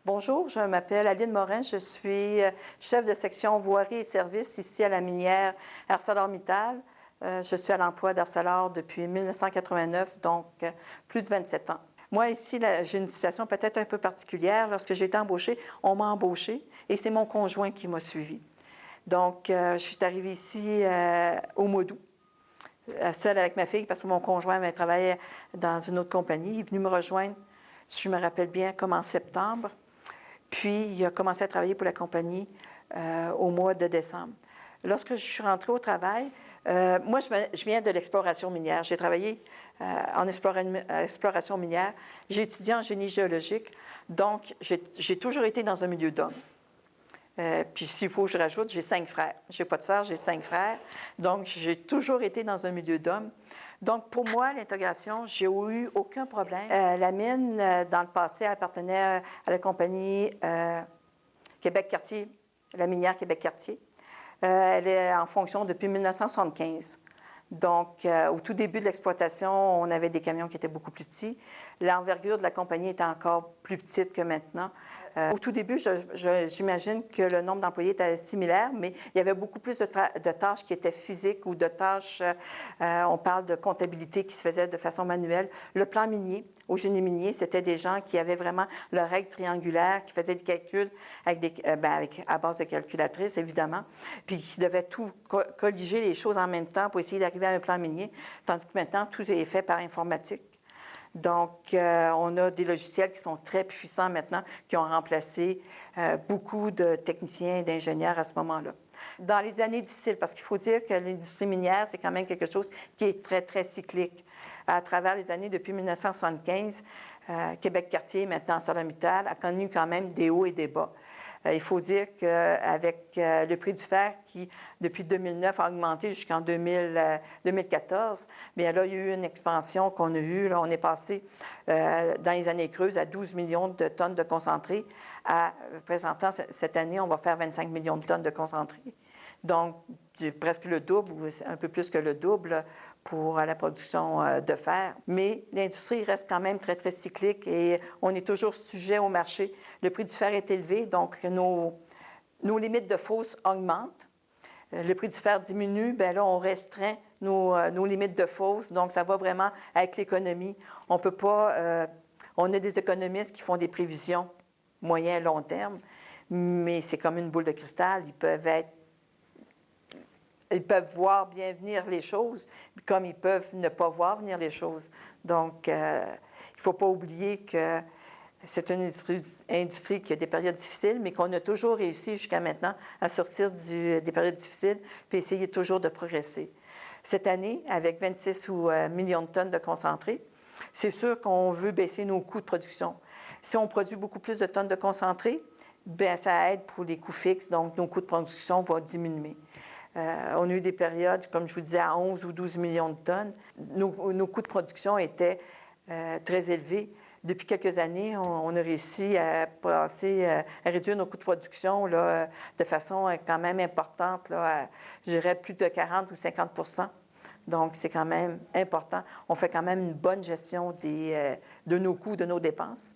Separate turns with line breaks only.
Bonjour, je m'appelle Aline Morin, je suis chef de section voirie et services ici à la minière ArcelorMittal. Je suis à l'emploi d'Arcelor depuis 1989, donc plus de 27 ans. Moi, ici, j'ai une situation peut-être un peu particulière. Lorsque j'ai été embauchée, on m'a embauchée et c'est mon conjoint qui m'a suivie. Donc, je suis arrivée ici au mois d'août, seule avec ma fille, parce que mon conjoint travaillait dans une autre compagnie. Il est venu me rejoindre, si je me rappelle bien, comme en septembre. Puis, il a commencé à travailler pour la compagnie au mois de décembre. Lorsque je suis rentrée au travail, moi, je viens de l'exploration minière. J'ai travaillé en exploration minière. J'ai étudié en génie géologique. Donc, j'ai toujours été dans un milieu d'hommes. Puis, s'il faut que je rajoute, j'ai 5 frères. Je n'ai pas de sœur, j'ai 5 frères. Donc, j'ai toujours été dans un milieu d'hommes. Donc, pour moi, l'intégration, j'ai eu aucun problème. La mine, dans le passé, appartenait à la compagnie Québec-Cartier, la minière Québec-Cartier. Elle est en fonction depuis 1975. Donc, au tout début de l'exploitation, on avait des camions qui étaient beaucoup plus petits. L'envergure de la compagnie était encore plus petite que maintenant. Au tout début, j'imagine que le nombre d'employés était similaire, mais il y avait beaucoup plus de tâches qui étaient physiques ou de tâches, on parle de comptabilité qui se faisait de façon manuelle. Le plan minier, au génie minier, c'était des gens qui avaient vraiment leur règle triangulaire, qui faisaient des calculs à base de calculatrices, évidemment, puis qui devaient tout colliger les choses en même temps pour essayer d'arriver à un plan minier, tandis que maintenant, tout est fait par informatique. Donc, on a des logiciels qui sont très puissants maintenant, qui ont remplacé beaucoup de techniciens et d'ingénieurs à ce moment-là. Dans les années difficiles, parce qu'il faut dire que l'industrie minière, c'est quand même quelque chose qui est très, très cyclique. À travers les années, depuis 1975, Québec-Cartier, maintenant ArcelorMittal, a connu quand même des hauts et des bas. Il faut dire qu'avec le prix du fer qui, depuis 2009, a augmenté jusqu'en 2014, bien là, il y a eu une expansion qu'on a eue. Là, on est passé dans les années creuses à 12 millions de tonnes de concentré. Présentant, cette année, on va faire 25 millions de tonnes de concentré. Donc, presque le double ou un peu plus que le double pour la production de fer. Mais l'industrie reste quand même très, très cyclique et on est toujours sujet au marché. Le prix du fer est élevé, donc nos limites de fosse augmentent. Le prix du fer diminue, bien là, on restreint nos limites de fosse, donc ça va vraiment avec l'économie. On peut pas... on a des économistes qui font des prévisions moyen et long terme, mais c'est comme une boule de cristal. Ils peuvent voir bien venir les choses, comme ils peuvent ne pas voir venir les choses. Donc, il ne faut pas oublier que c'est une industrie qui a des périodes difficiles, mais qu'on a toujours réussi jusqu'à maintenant à sortir des périodes difficiles puis essayer toujours de progresser. Cette année, avec 26 millions de tonnes de concentré, c'est sûr qu'on veut baisser nos coûts de production. Si on produit beaucoup plus de tonnes de concentré, bien, ça aide pour les coûts fixes, donc nos coûts de production vont diminuer. On a eu des périodes, comme je vous disais, à 11 ou 12 millions de tonnes. Nos coûts de production étaient très élevés. Depuis quelques années, on a réussi à réduire nos coûts de production là, de façon quand même importante, là, je dirais plus de 40 ou 50 %. Donc, c'est quand même important. On fait quand même une bonne gestion de nos coûts, de nos dépenses.